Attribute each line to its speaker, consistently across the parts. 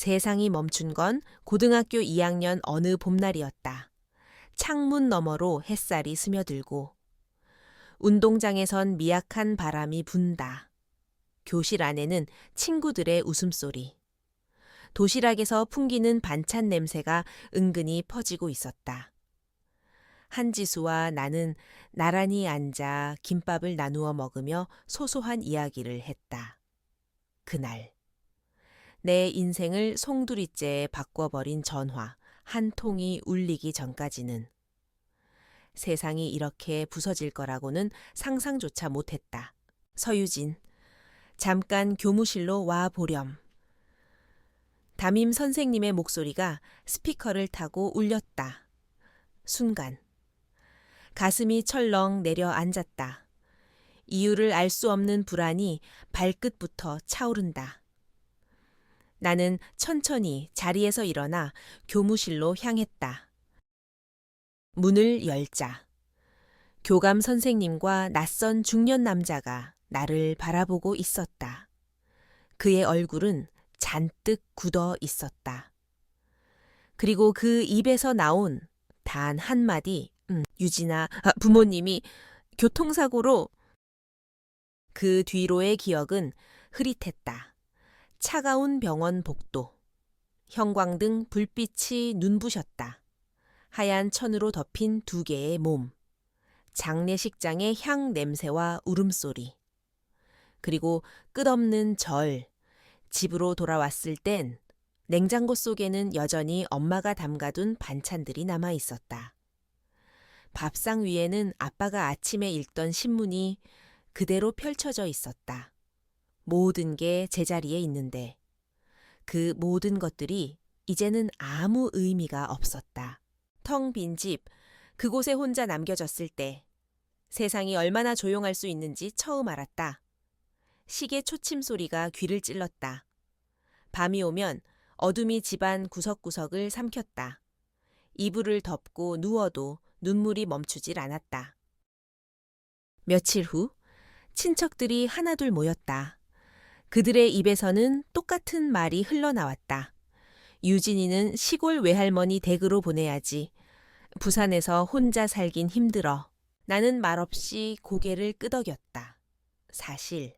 Speaker 1: 세상이 멈춘 건 고등학교 2학년 어느 봄날이었다. 창문 너머로 햇살이 스며들고 운동장에선 미약한 바람이 분다. 교실 안에는 친구들의 웃음소리. 도시락에서 풍기는 반찬 냄새가 은근히 퍼지고 있었다. 한지수와 나는 나란히 앉아 김밥을 나누어 먹으며 소소한 이야기를 했다. 그날 내 인생을 송두리째에 바꿔버린 전화 한 통이 울리기 전까지는 세상이 이렇게 부서질 거라고는 상상조차 못했다. 서유진, 잠깐 교무실로 와 보렴. 담임 선생님의 목소리가 스피커를 타고 울렸다. 순간 가슴이 철렁 내려앉았다. 이유를 알 수 없는 불안이 발끝부터 차오른다. 나는 천천히 자리에서 일어나 교무실로 향했다. 문을 열자 교감 선생님과 낯선 중년 남자가 나를 바라보고 있었다. 그의 얼굴은 잔뜩 굳어 있었다. 그리고 그 입에서 나온 단 한마디 유진아, 부모님이 교통사고로. 그 뒤로의 기억은 흐릿했다. 차가운 병원 복도. 형광등 불빛이 눈부셨다. 하얀 천으로 덮인 두 개의 몸. 장례식장의 향 냄새와 울음소리. 그리고 끝없는 절. 집으로 돌아왔을 땐 냉장고 속에는 여전히 엄마가 담가둔 반찬들이 남아 있었다. 밥상 위에는 아빠가 아침에 읽던 신문이 그대로 펼쳐져 있었다. 모든 게 제자리에 있는데 그 모든 것들이 이제는 아무 의미가 없었다. 텅 빈 집, 그곳에 혼자 남겨졌을 때 세상이 얼마나 조용할 수 있는지 처음 알았다. 시계 초침 소리가 귀를 찔렀다. 밤이 오면 어둠이 집안 구석구석을 삼켰다. 이불을 덮고 누워도 눈물이 멈추질 않았다. 며칠 후 친척들이 하나둘 모였다. 그들의 입에서는 똑같은 말이 흘러나왔다. 유진이는 시골 외할머니 댁으로 보내야지. 부산에서 혼자 살긴 힘들어. 나는 말없이 고개를 끄덕였다. 사실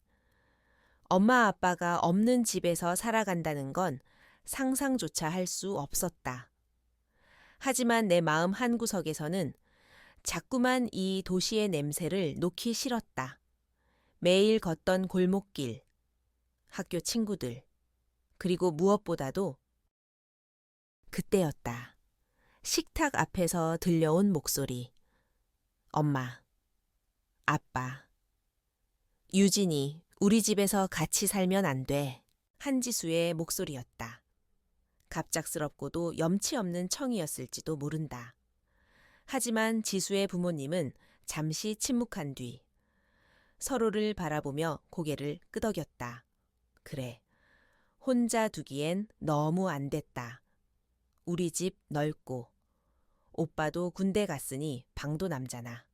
Speaker 1: 엄마 아빠가 없는 집에서 살아간다는 건 상상조차 할 수 없었다. 하지만 내 마음 한구석에서는 자꾸만 이 도시의 냄새를 놓기 싫었다. 매일 걷던 골목길, 학교 친구들, 그리고 무엇보다도 그때였다. 식탁 앞에서 들려온 목소리. 엄마, 아빠, 유진이 우리 집에서 같이 살면 안 돼. 한지수의 목소리였다. 갑작스럽고도 염치 없는 청이었을지도 모른다. 하지만 지수의 부모님은 잠시 침묵한 뒤 서로를 바라보며 고개를 끄덕였다. 그래, 혼자 두기엔 너무 안 됐다. 우리 집 넓고 오빠도 군대 갔으니 방도 남잖아.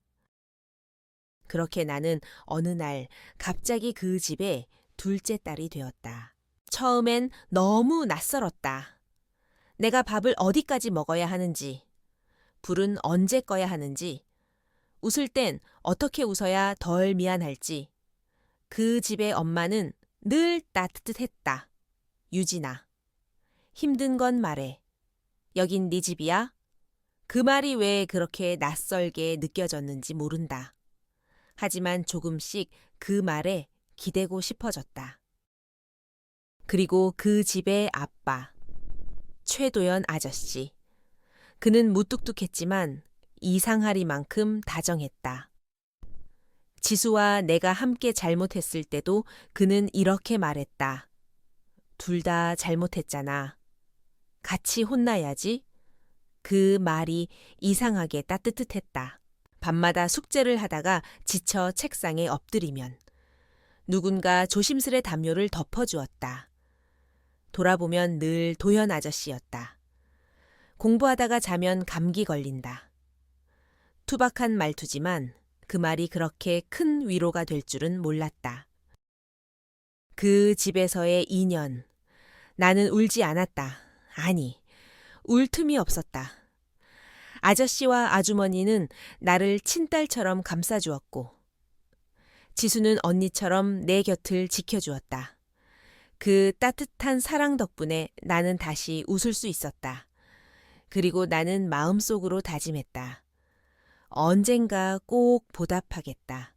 Speaker 1: 그렇게 나는 어느 날 갑자기 그 집에 둘째 딸이 되었다. 처음엔 너무 낯설었다. 내가 밥을 어디까지 먹어야 하는지, 불은 언제 꺼야 하는지, 웃을 땐 어떻게 웃어야 덜 미안할지. 그 집의 엄마는 늘 따뜻했다. 유진아, 힘든 건 말해. 여긴 네 집이야? 그 말이 왜 그렇게 낯설게 느껴졌는지 모른다. 하지만 조금씩 그 말에 기대고 싶어졌다. 그리고 그 집의 아빠, 최도연 아저씨. 그는 무뚝뚝했지만 이상하리만큼 다정했다. 지수와 내가 함께 잘못했을 때도 그는 이렇게 말했다. 둘 다 잘못했잖아. 같이 혼나야지. 그 말이 이상하게 따뜻했다. 밤마다 숙제를 하다가 지쳐 책상에 엎드리면 누군가 조심스레 담요를 덮어주었다. 돌아보면 늘 도연 아저씨였다. 공부하다가 자면 감기 걸린다. 투박한 말투지만 그 말이 그렇게 큰 위로가 될 줄은 몰랐다. 그 집에서의 2년, 나는 울지 않았다. 아니, 울 틈이 없었다. 아저씨와 아주머니는 나를 친딸처럼 감싸주었고, 지수는 언니처럼 내 곁을 지켜주었다. 그 따뜻한 사랑 덕분에 나는 다시 웃을 수 있었다. 그리고 나는 마음속으로 다짐했다. 언젠가 꼭 보답하겠다.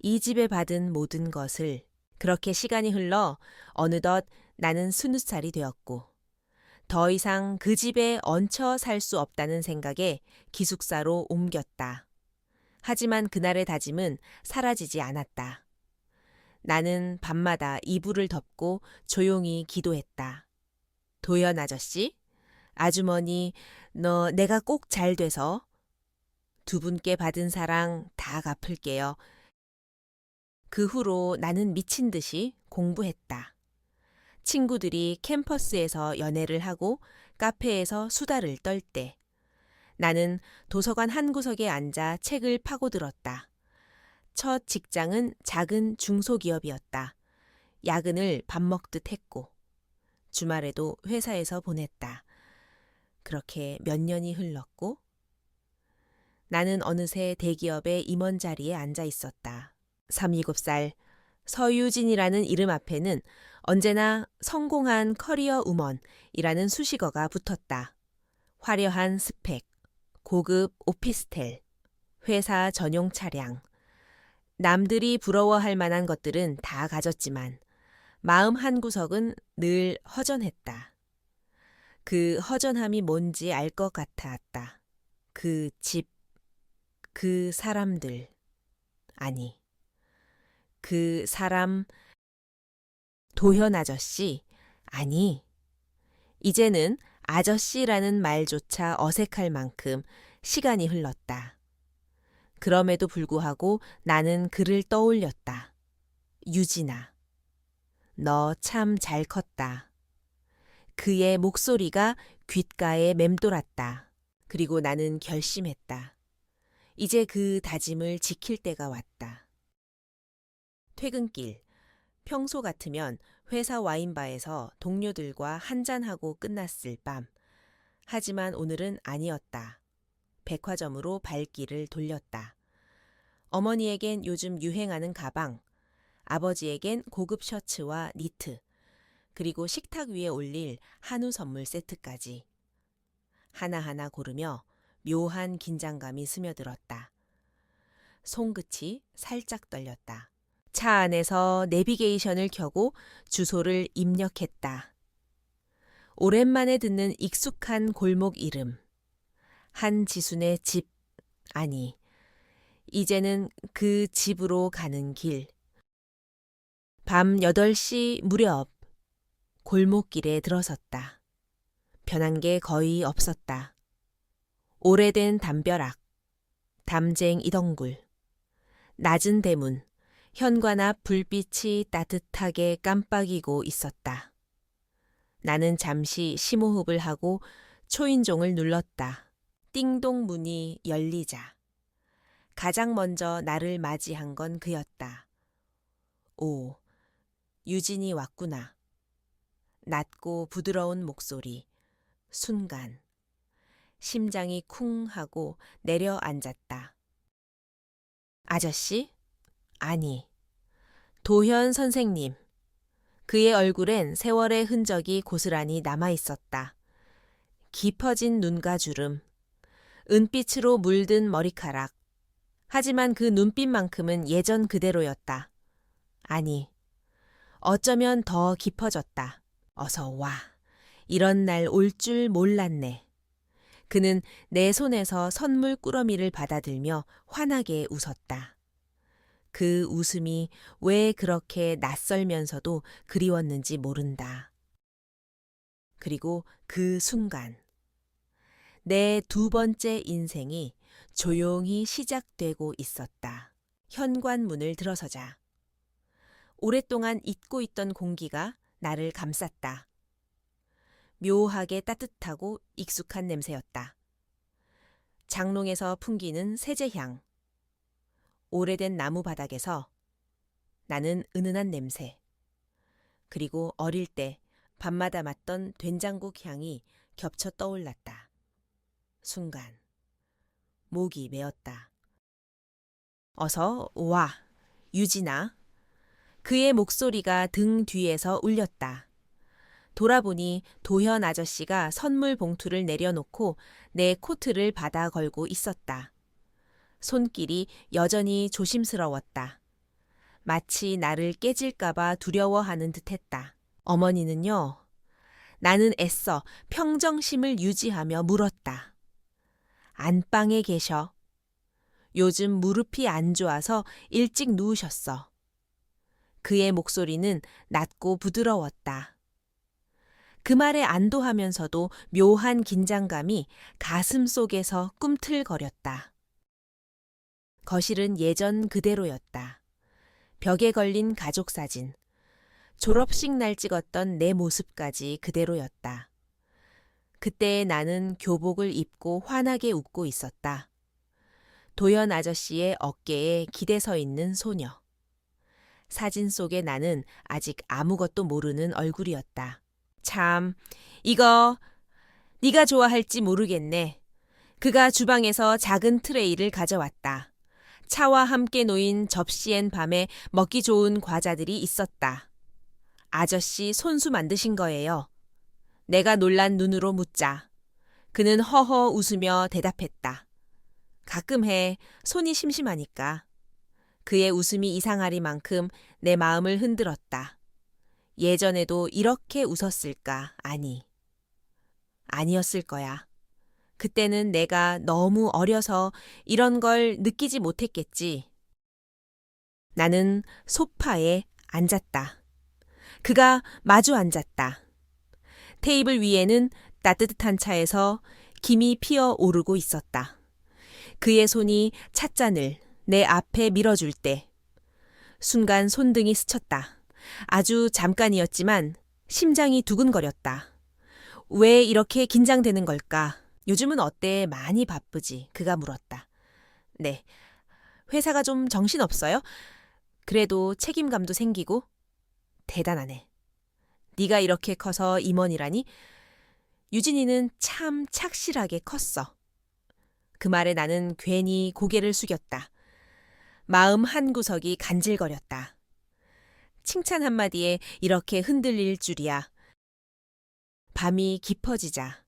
Speaker 1: 이 집에 받은 모든 것을. 그렇게 시간이 흘러 어느덧 나는 20살이 되었고, 더 이상 그 집에 얹혀 살 수 없다는 생각에 기숙사로 옮겼다. 하지만 그날의 다짐은 사라지지 않았다. 나는 밤마다 이불을 덮고 조용히 기도했다. 도연 아저씨, 아주머니, 내가 꼭 잘 돼서 두 분께 받은 사랑 다 갚을게요. 그 후로 나는 미친 듯이 공부했다. 친구들이 캠퍼스에서 연애를 하고 카페에서 수다를 떨 때, 나는 도서관 한 구석에 앉아 책을 파고들었다. 첫 직장은 작은 중소기업이었다. 야근을 밥 먹듯 했고, 주말에도 회사에서 보냈다. 그렇게 몇 년이 흘렀고, 나는 어느새 대기업의 임원 자리에 앉아 있었다. 37살 서유진이라는 이름 앞에는 언제나 성공한 커리어 우먼이라는 수식어가 붙었다. 화려한 스펙, 고급 오피스텔, 회사 전용 차량. 남들이 부러워할 만한 것들은 다 가졌지만 마음 한구석은 늘 허전했다. 그 허전함이 뭔지 알 것 같았다. 그 집, 그 사람들, 아니, 그 사람, 도현 아저씨, 아니, 이제는 아저씨라는 말조차 어색할 만큼 시간이 흘렀다. 그럼에도 불구하고 나는 그를 떠올렸다. 유진아, 너 참 잘 컸다. 그의 목소리가 귓가에 맴돌았다. 그리고 나는 결심했다. 이제 그 다짐을 지킬 때가 왔다. 퇴근길, 평소 같으면 회사 와인바에서 동료들과 한잔하고 끝났을 밤. 하지만 오늘은 아니었다. 백화점으로 발길을 돌렸다. 어머니에겐 요즘 유행하는 가방, 아버지에겐 고급 셔츠와 니트, 그리고 식탁 위에 올릴 한우 선물 세트까지. 하나하나 고르며 묘한 긴장감이 스며들었다. 손끝이 살짝 떨렸다. 차 안에서 내비게이션을 켜고 주소를 입력했다. 오랜만에 듣는 익숙한 골목 이름. 한지순의 집, 아니, 이제는 그 집으로 가는 길. 밤 8시 무렵 골목길에 들어섰다. 변한 게 거의 없었다. 오래된 담벼락, 담쟁 이덩굴, 낮은 대문, 현관 앞 불빛이 따뜻하게 깜빡이고 있었다. 나는 잠시 심호흡을 하고 초인종을 눌렀다. 띵동 문이 열리자. 가장 먼저 나를 맞이한 건 그였다. 오, 유진이 왔구나. 낮고 부드러운 목소리. 순간. 심장이 쿵 하고 내려앉았다. 아저씨? 아니. 도현 선생님. 그의 얼굴엔 세월의 흔적이 고스란히 남아있었다. 깊어진 눈가 주름. 은빛으로 물든 머리카락. 하지만 그 눈빛만큼은 예전 그대로였다. 아니, 어쩌면 더 깊어졌다. 어서 와. 이런 날 올 줄 몰랐네. 그는 내 손에서 선물 꾸러미를 받아들며 환하게 웃었다. 그 웃음이 왜 그렇게 낯설면서도 그리웠는지 모른다. 그리고 그 순간, 내 두 번째 인생이 조용히 시작되고 있었다. 현관문을 들어서자. 오랫동안 잊고 있던 공기가 나를 감쌌다. 묘하게 따뜻하고 익숙한 냄새였다. 장롱에서 풍기는 세제향. 오래된 나무 바닥에서 나는 은은한 냄새. 그리고 어릴 때 밤마다 맡던 된장국 향이 겹쳐 떠올랐다. 순간 목이 메었다. 어서 와, 유진아. 그의 목소리가 등 뒤에서 울렸다. 돌아보니 도현 아저씨가 선물 봉투를 내려놓고 내 코트를 받아 걸고 있었다. 손길이 여전히 조심스러웠다. 마치 나를 깨질까봐 두려워하는 듯했다. 어머니는요, 나는 애써 평정심을 유지하며 물었다. 안방에 계셔. 요즘 무릎이 안 좋아서 일찍 누우셨어. 그의 목소리는 낮고 부드러웠다. 그 말에 안도하면서도 묘한 긴장감이 가슴 속에서 꿈틀거렸다. 거실은 예전 그대로였다. 벽에 걸린 가족 사진, 졸업식 날 찍었던 내 모습까지 그대로였다. 그때 나는 교복을 입고 환하게 웃고 있었다. 도연 아저씨의 어깨에 기대 서 있는 소녀. 사진 속의 나는 아직 아무것도 모르는 얼굴이었다. 참, 이거 네가 좋아할지 모르겠네. 그가 주방에서 작은 트레이를 가져왔다. 차와 함께 놓인 접시엔 밤에 먹기 좋은 과자들이 있었다. 아저씨 손수 만드신 거예요. 내가 놀란 눈으로 묻자 그는 허허 웃으며 대답했다. 가끔 해. 손이 심심하니까. 그의 웃음이 이상하리만큼 내 마음을 흔들었다. 예전에도 이렇게 웃었을까? 아니었을 거야. 그때는 내가 너무 어려서 이런 걸 느끼지 못했겠지. 나는 소파에 앉았다. 그가 마주 앉았다. 테이블 위에는 따뜻한 차에서 김이 피어 오르고 있었다. 그의 손이 찻잔을 내 앞에 밀어줄 때 순간 손등이 스쳤다. 아주 잠깐이었지만 심장이 두근거렸다. 왜 이렇게 긴장되는 걸까? 요즘은 어때? 많이 바쁘지? 그가 물었다. 네. 회사가 좀 정신없어요? 그래도 책임감도 생기고? 대단하네. 네가 이렇게 커서 임원이라니? 유진이는 참 착실하게 컸어. 그 말에 나는 괜히 고개를 숙였다. 마음 한구석이 간질거렸다. 칭찬 한마디에 이렇게 흔들릴 줄이야. 밤이 깊어지자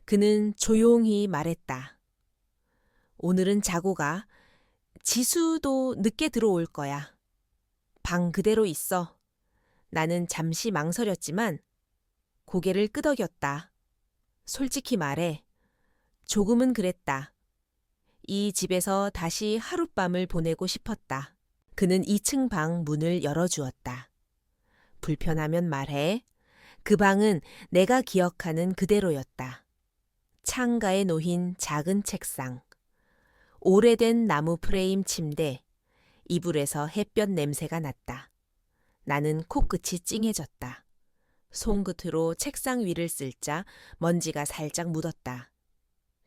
Speaker 1: 그는 조용히 말했다. 오늘은 자고 가. 지수도 늦게 들어올 거야. 방 그대로 있어. 나는 잠시 망설였지만 고개를 끄덕였다. 솔직히 말해. 조금은 그랬다. 이 집에서 다시 하룻밤을 보내고 싶었다. 그는 2층 방 문을 열어주었다. 불편하면 말해. 그 방은 내가 기억하는 그대로였다. 창가에 놓인 작은 책상, 오래된 나무 프레임 침대, 이불에서 햇볕 냄새가 났다. 나는 코끝이 찡해졌다. 손끝으로 책상 위를 쓸자 먼지가 살짝 묻었다.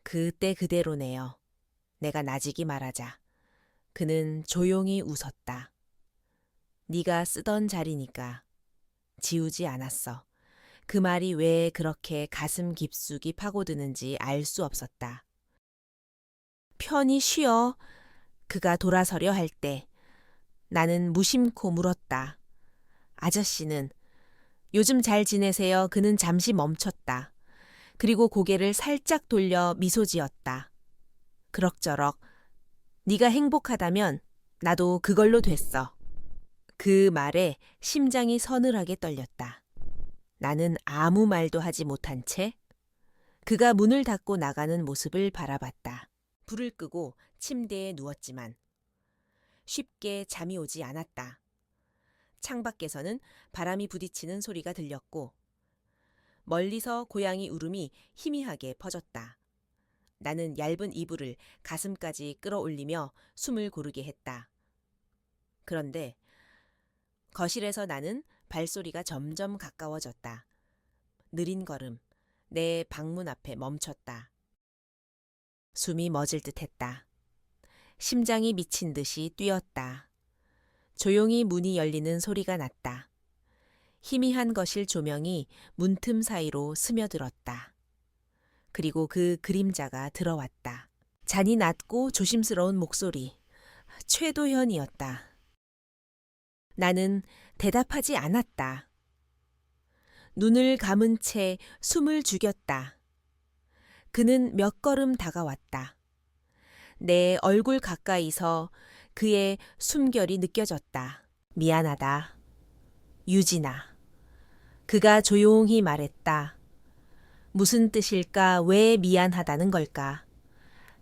Speaker 1: 그때 그대로네요. 내가 나지기 말하자. 그는 조용히 웃었다. 네가 쓰던 자리니까. 지우지 않았어. 그 말이 왜 그렇게 가슴 깊숙이 파고드는지 알 수 없었다. 편히 쉬어. 그가 돌아서려 할 때 나는 무심코 물었다. 아저씨는 요즘 잘 지내세요. 그는 잠시 멈췄다. 그리고 고개를 살짝 돌려 미소 지었다. 그럭저럭 네가 행복하다면 나도 그걸로 됐어. 그 말에 심장이 서늘하게 떨렸다. 나는 아무 말도 하지 못한 채 그가 문을 닫고 나가는 모습을 바라봤다. 불을 끄고 침대에 누웠지만 쉽게 잠이 오지 않았다. 창밖에서는 바람이 부딪히는 소리가 들렸고 멀리서 고양이 울음이 희미하게 퍼졌다. 나는 얇은 이불을 가슴까지 끌어올리며 숨을 고르게 했다. 그런데 거실에서 나는 발소리가 점점 가까워졌다. 느린 걸음, 내 방문 앞에 멈췄다. 숨이 멎을 듯했다. 심장이 미친 듯이 뛰었다. 조용히 문이 열리는 소리가 났다. 희미한 거실 조명이 문틈 사이로 스며들었다. 그리고 그 그림자가 들어왔다. 잔이 낮고 조심스러운 목소리. 최도현이었다. 나는 대답하지 않았다. 눈을 감은 채 숨을 죽였다. 그는 몇 걸음 다가왔다. 내 얼굴 가까이서 그의 숨결이 느껴졌다. 미안하다. 유진아. 그가 조용히 말했다. 무슨 뜻일까? 왜 미안하다는 걸까?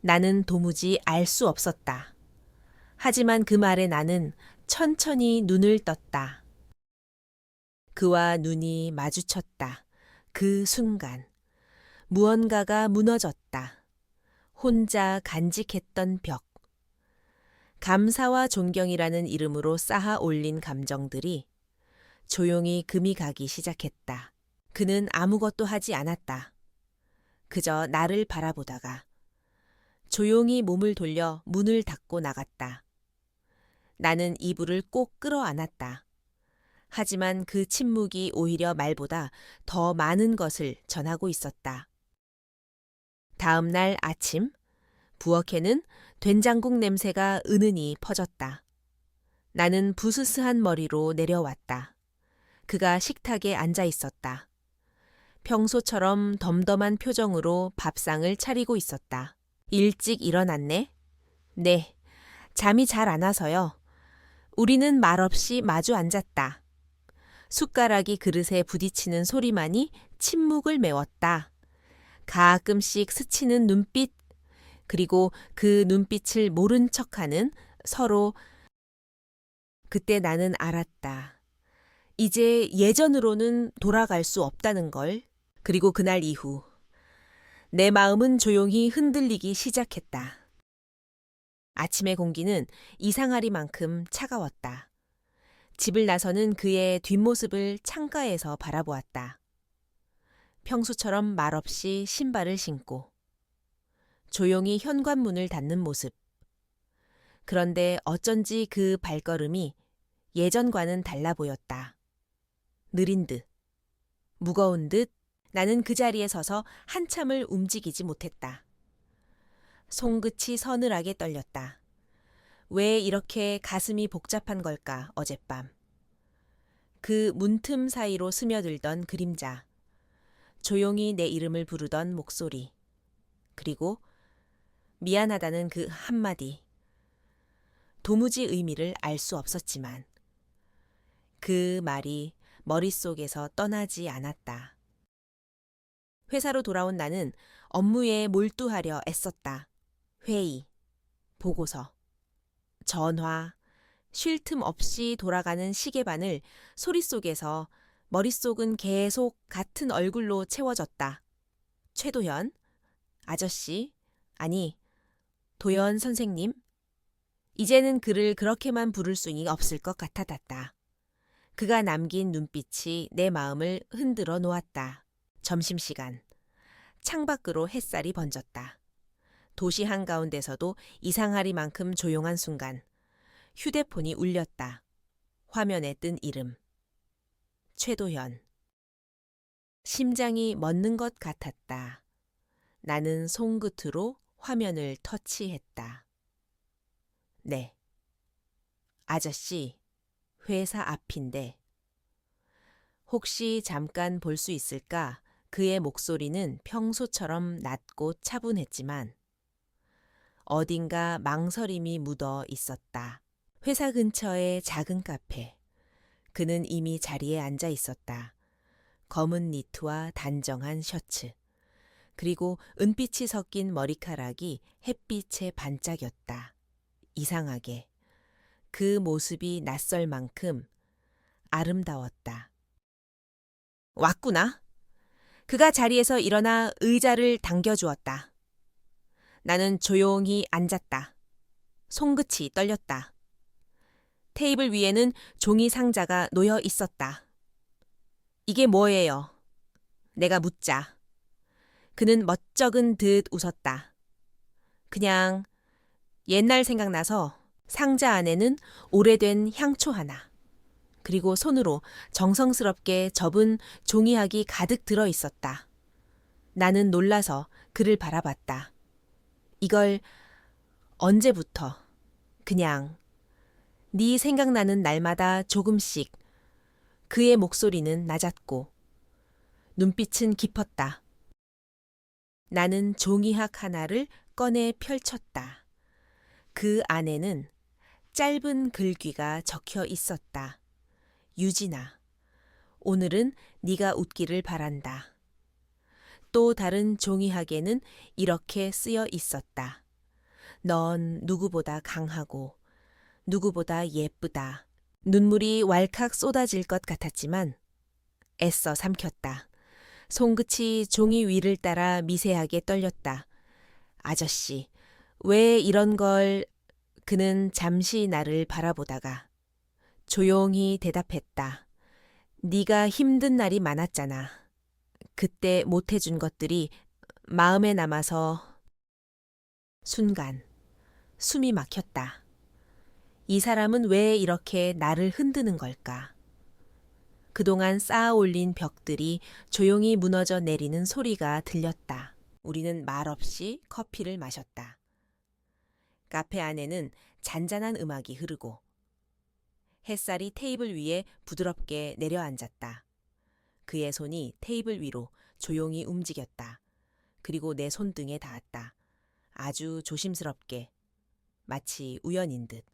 Speaker 1: 나는 도무지 알 수 없었다. 하지만 그 말에 나는 천천히 눈을 떴다. 그와 눈이 마주쳤다. 그 순간 무언가가 무너졌다. 혼자 간직했던 벽. 감사와 존경이라는 이름으로 쌓아 올린 감정들이 조용히 금이 가기 시작했다. 그는 아무것도 하지 않았다. 그저 나를 바라보다가 조용히 몸을 돌려 문을 닫고 나갔다. 나는 이불을 꼭 끌어안았다. 하지만 그 침묵이 오히려 말보다 더 많은 것을 전하고 있었다. 다음 날 아침, 부엌에는 된장국 냄새가 은은히 퍼졌다. 나는 부스스한 머리로 내려왔다. 그가 식탁에 앉아 있었다. 평소처럼 덤덤한 표정으로 밥상을 차리고 있었다. 일찍 일어났네? 네, 잠이 잘 안 와서요. 우리는 말없이 마주 앉았다. 숟가락이 그릇에 부딪히는 소리만이 침묵을 메웠다. 가끔씩 스치는 눈빛, 그리고 그 눈빛을 모른 척하는 서로. 그때 나는 알았다. 이제 예전으로는 돌아갈 수 없다는 걸. 그리고 그날 이후 내 마음은 조용히 흔들리기 시작했다. 아침의 공기는 이상하리만큼 차가웠다. 집을 나서는 그의 뒷모습을 창가에서 바라보았다. 평소처럼 말없이 신발을 신고 조용히 현관문을 닫는 모습. 그런데 어쩐지 그 발걸음이 예전과는 달라 보였다. 느린 듯, 무거운 듯. 나는 그 자리에 서서 한참을 움직이지 못했다. 손끝이 서늘하게 떨렸다. 왜 이렇게 가슴이 복잡한 걸까, 어젯밤. 그 문틈 사이로 스며들던 그림자. 조용히 내 이름을 부르던 목소리. 그리고 미안하다는 그 한마디. 도무지 의미를 알 수 없었지만 그 말이 머릿속에서 떠나지 않았다. 회사로 돌아온 나는 업무에 몰두하려 애썼다. 회의, 보고서, 전화, 쉴 틈 없이 돌아가는 시계반을 소리 속에서 머릿속은 계속 같은 얼굴로 채워졌다. 최도현, 아저씨, 아니, 도연 선생님. 이제는 그를 그렇게만 부를 수는 없을 것 같아졌다. 그가 남긴 눈빛이 내 마음을 흔들어 놓았다. 점심시간. 창밖으로 햇살이 번졌다. 도시 한가운데서도 이상하리만큼 조용한 순간 휴대폰이 울렸다. 화면에 뜬 이름. 최도현. 심장이 멎는 것 같았다. 나는 손끝으로 화면을 터치했다. 네. 아저씨, 회사 앞인데. 혹시 잠깐 볼 수 있을까? 그의 목소리는 평소처럼 낮고 차분했지만 어딘가 망설임이 묻어 있었다. 회사 근처의 작은 카페. 그는 이미 자리에 앉아 있었다. 검은 니트와 단정한 셔츠. 그리고 은빛이 섞인 머리카락이 햇빛에 반짝였다. 이상하게 그 모습이 낯설 만큼 아름다웠다. 왔구나. 그가 자리에서 일어나 의자를 당겨주었다. 나는 조용히 앉았다. 손끝이 떨렸다. 테이블 위에는 종이 상자가 놓여 있었다. 이게 뭐예요? 내가 묻자. 그는 멋쩍은 듯 웃었다. 그냥 옛날 생각나서. 상자 안에는 오래된 향초 하나. 그리고 손으로 정성스럽게 접은 종이학이 가득 들어 있었다. 나는 놀라서 그를 바라봤다. 이걸 언제부터 그냥 네 생각나는 날마다 조금씩. 그의 목소리는 낮았고 눈빛은 깊었다. 나는 종이학 하나를 꺼내 펼쳤다. 그 안에는 짧은 글귀가 적혀 있었다. 유진아, 오늘은 네가 웃기를 바란다. 또 다른 종이학에는 이렇게 쓰여 있었다. 넌 누구보다 강하고 누구보다 예쁘다. 눈물이 왈칵 쏟아질 것 같았지만 애써 삼켰다. 손끝이 종이 위를 따라 미세하게 떨렸다. 아저씨, 왜 이런 걸... 그는 잠시 나를 바라보다가 조용히 대답했다. 네가 힘든 날이 많았잖아. 그때 못해준 것들이 마음에 남아서... 순간 숨이 막혔다. 이 사람은 왜 이렇게 나를 흔드는 걸까? 그동안 쌓아 올린 벽들이 조용히 무너져 내리는 소리가 들렸다. 우리는 말없이 커피를 마셨다. 카페 안에는 잔잔한 음악이 흐르고 햇살이 테이블 위에 부드럽게 내려앉았다. 그의 손이 테이블 위로 조용히 움직였다. 그리고 내 손등에 닿았다. 아주 조심스럽게, 마치 우연인 듯.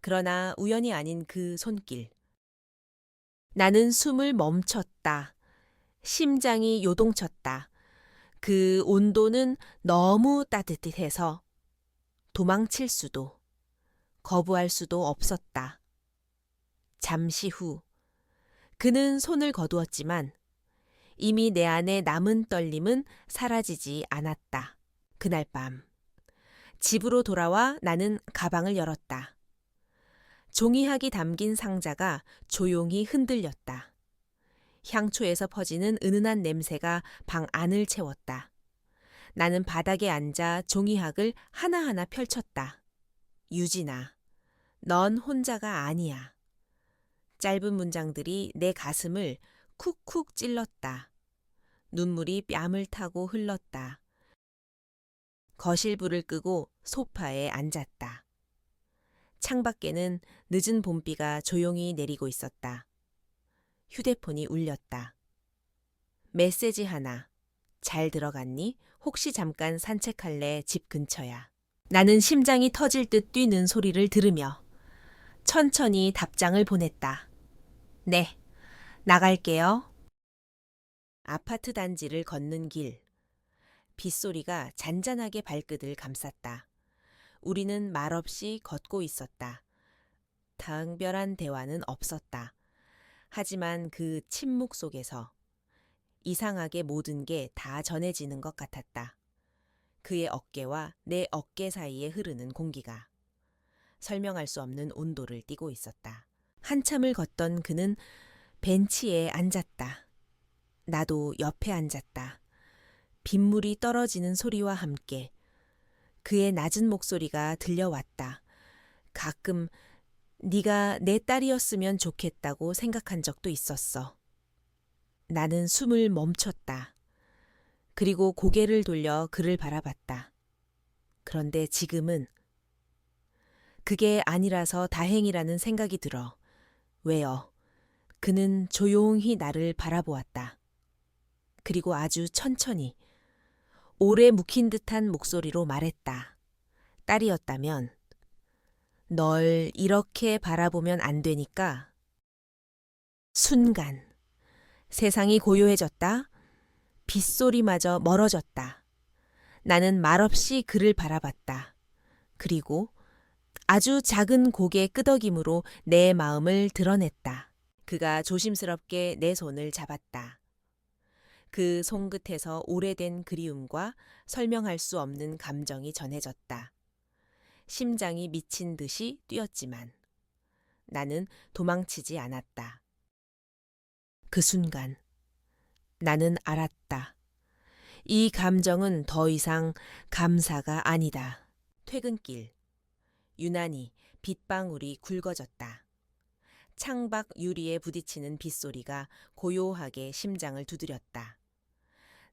Speaker 1: 그러나 우연이 아닌 그 손길. 나는 숨을 멈췄다. 심장이 요동쳤다. 그 온도는 너무 따뜻해서 도망칠 수도, 거부할 수도 없었다. 잠시 후, 그는 손을 거두었지만 이미 내 안에 남은 떨림은 사라지지 않았다. 그날 밤, 집으로 돌아와 나는 가방을 열었다. 종이학이 담긴 상자가 조용히 흔들렸다. 향초에서 퍼지는 은은한 냄새가 방 안을 채웠다. 나는 바닥에 앉아 종이학을 하나하나 펼쳤다. 유진아, 넌 혼자가 아니야. 짧은 문장들이 내 가슴을 쿡쿡 찔렀다. 눈물이 뺨을 타고 흘렀다. 거실불을 끄고 소파에 앉았다. 창밖에는 늦은 봄비가 조용히 내리고 있었다. 휴대폰이 울렸다. 메시지 하나. 잘 들어갔니? 혹시 잠깐 산책할래? 집 근처야. 나는 심장이 터질 듯 뛰는 소리를 들으며 천천히 답장을 보냈다. 네, 나갈게요. 아파트 단지를 걷는 길. 빗소리가 잔잔하게 발끝을 감쌌다. 우리는 말없이 걷고 있었다. 당별한 대화는 없었다. 하지만 그 침묵 속에서 이상하게 모든 게 다 전해지는 것 같았다. 그의 어깨와 내 어깨 사이에 흐르는 공기가 설명할 수 없는 온도를 띠고 있었다. 한참을 걷던 그는 벤치에 앉았다. 나도 옆에 앉았다. 빗물이 떨어지는 소리와 함께 그의 낮은 목소리가 들려왔다. 가끔 네가 내 딸이었으면 좋겠다고 생각한 적도 있었어. 나는 숨을 멈췄다. 그리고 고개를 돌려 그를 바라봤다. 그런데 지금은 그게 아니라서 다행이라는 생각이 들어. 왜요? 그는 조용히 나를 바라보았다. 그리고 아주 천천히 오래 묵힌 듯한 목소리로 말했다. 딸이었다면 널 이렇게 바라보면 안 되니까. 순간 세상이 고요해졌다. 빗소리마저 멀어졌다. 나는 말없이 그를 바라봤다. 그리고 아주 작은 고개 끄덕임으로 내 마음을 드러냈다. 그가 조심스럽게 내 손을 잡았다. 그 손끝에서 오래된 그리움과 설명할 수 없는 감정이 전해졌다. 심장이 미친 듯이 뛰었지만 나는 도망치지 않았다. 그 순간 나는 알았다. 이 감정은 더 이상 감사가 아니다. 퇴근길. 유난히 빗방울이 굵어졌다. 창밖 유리에 부딪히는 빗소리가 고요하게 심장을 두드렸다.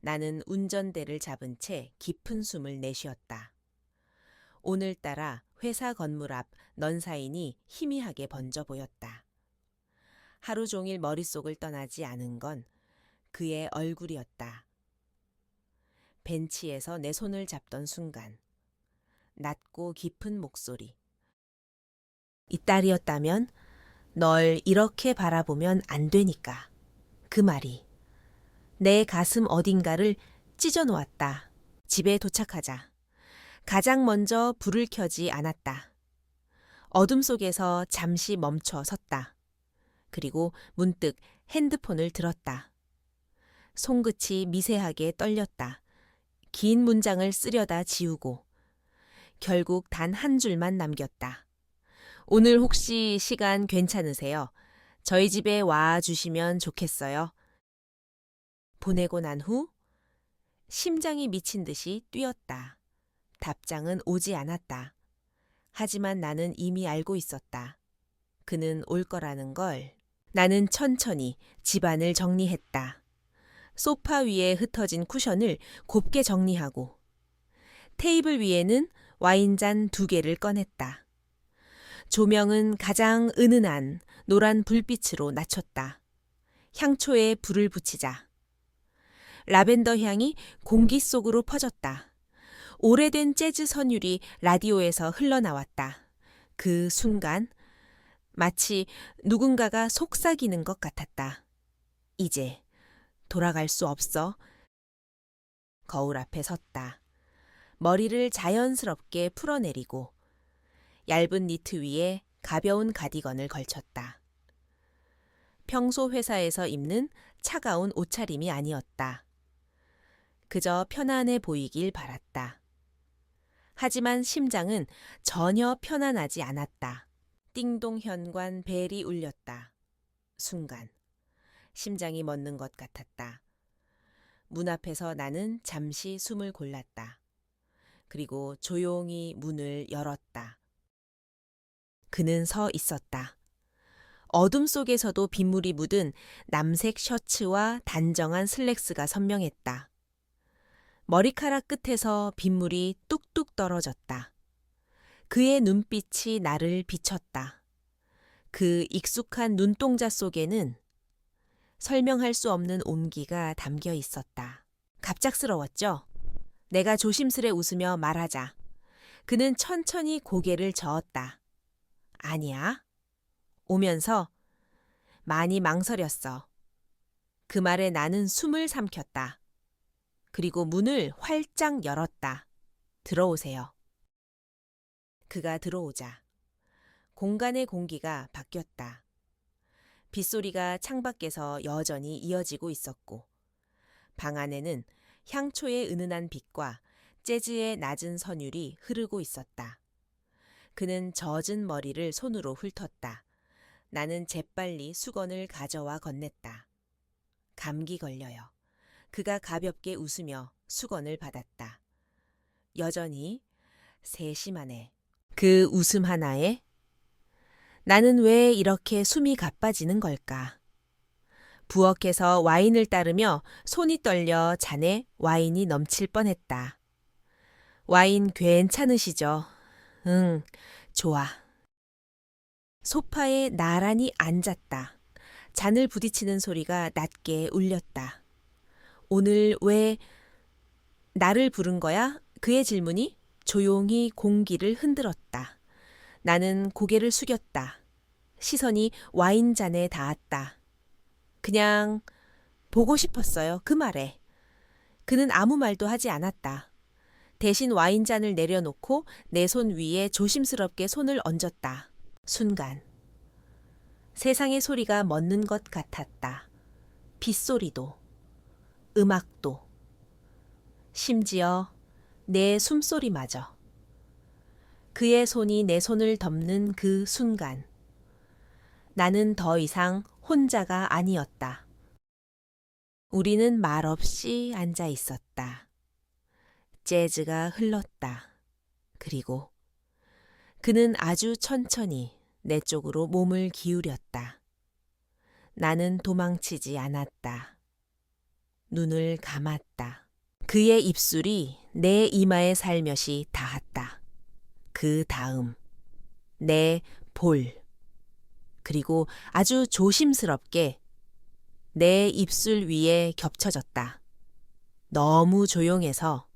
Speaker 1: 나는 운전대를 잡은 채 깊은 숨을 내쉬었다. 오늘따라 회사 건물 앞 넌사인이 희미하게 번져 보였다. 하루 종일 머릿속을 떠나지 않은 건 그의 얼굴이었다. 벤치에서 내 손을 잡던 순간 낮고 깊은 목소리. 이 딸이었다면 널 이렇게 바라보면 안 되니까. 그 말이 내 가슴 어딘가를 찢어 놓았다. 집에 도착하자 가장 먼저 불을 켜지 않았다. 어둠 속에서 잠시 멈춰 섰다. 그리고 문득 핸드폰을 들었다. 손끝이 미세하게 떨렸다. 긴 문장을 쓰려다 지우고 결국 단 한 줄만 남겼다. 오늘 혹시 시간 괜찮으세요? 저희 집에 와 주시면 좋겠어요. 보내고 난 후 심장이 미친 듯이 뛰었다. 답장은 오지 않았다. 하지만 나는 이미 알고 있었다. 그는 올 거라는 걸. 나는 천천히 집안을 정리했다. 소파 위에 흩어진 쿠션을 곱게 정리하고 테이블 위에는 와인잔 2개를 꺼냈다. 조명은 가장 은은한 노란 불빛으로 낮췄다. 향초에 불을 붙이자. 라벤더 향이 공기 속으로 퍼졌다. 오래된 재즈 선율이 라디오에서 흘러나왔다. 그 순간 마치 누군가가 속삭이는 것 같았다. 이제 돌아갈 수 없어. 거울 앞에 섰다. 머리를 자연스럽게 풀어내리고 얇은 니트 위에 가벼운 가디건을 걸쳤다. 평소 회사에서 입는 차가운 옷차림이 아니었다. 그저 편안해 보이길 바랐다. 하지만 심장은 전혀 편안하지 않았다. 띵동 현관 벨이 울렸다. 순간 심장이 멎는 것 같았다. 문 앞에서 나는 잠시 숨을 골랐다. 그리고 조용히 문을 열었다. 그는 서 있었다. 어둠 속에서도 빗물이 묻은 남색 셔츠와 단정한 슬랙스가 선명했다. 머리카락 끝에서 빗물이 뚝뚝 떨어졌다. 그의 눈빛이 나를 비쳤다. 그 익숙한 눈동자 속에는 설명할 수 없는 온기가 담겨 있었다. 갑작스러웠죠? 내가 조심스레 웃으며 말하자. 그는 천천히 고개를 저었다. 아니야. 오면서 많이 망설였어. 그 말에 나는 숨을 삼켰다. 그리고 문을 활짝 열었다. 들어오세요. 그가 들어오자 공간의 공기가 바뀌었다. 빗소리가 창밖에서 여전히 이어지고 있었고 방 안에는 향초의 은은한 빛과 재즈의 낮은 선율이 흐르고 있었다. 그는 젖은 머리를 손으로 훑었다. 나는 재빨리 수건을 가져와 건넸다. 감기 걸려요. 그가 가볍게 웃으며 수건을 받았다. 여전히 세심하네. 그 웃음 하나에 나는 왜 이렇게 숨이 가빠지는 걸까? 부엌에서 와인을 따르며 손이 떨려 잔에 와인이 넘칠 뻔했다. 와인 괜찮으시죠? 응, 좋아. 소파에 나란히 앉았다. 잔을 부딪히는 소리가 낮게 울렸다. 오늘 왜 나를 부른 거야? 그의 질문이 조용히 공기를 흔들었다. 나는 고개를 숙였다. 시선이 와인잔에 닿았다. 그냥 보고 싶었어요. 그 말에. 그는 아무 말도 하지 않았다. 대신 와인잔을 내려놓고 내 손 위에 조심스럽게 손을 얹었다. 순간 세상의 소리가 멎는 것 같았다. 빗소리도, 음악도, 심지어 내 숨소리마저. 그의 손이 내 손을 덮는 그 순간 나는 더 이상 혼자가 아니었다. 우리는 말없이 앉아 있었다. 재즈가 흘렀다. 그리고 그는 아주 천천히 내 쪽으로 몸을 기울였다. 나는 도망치지 않았다. 눈을 감았다. 그의 입술이 내 이마에 살며시 닿았다. 그 다음 내 볼, 그리고 아주 조심스럽게 내 입술 위에 겹쳐졌다. 너무 조용해서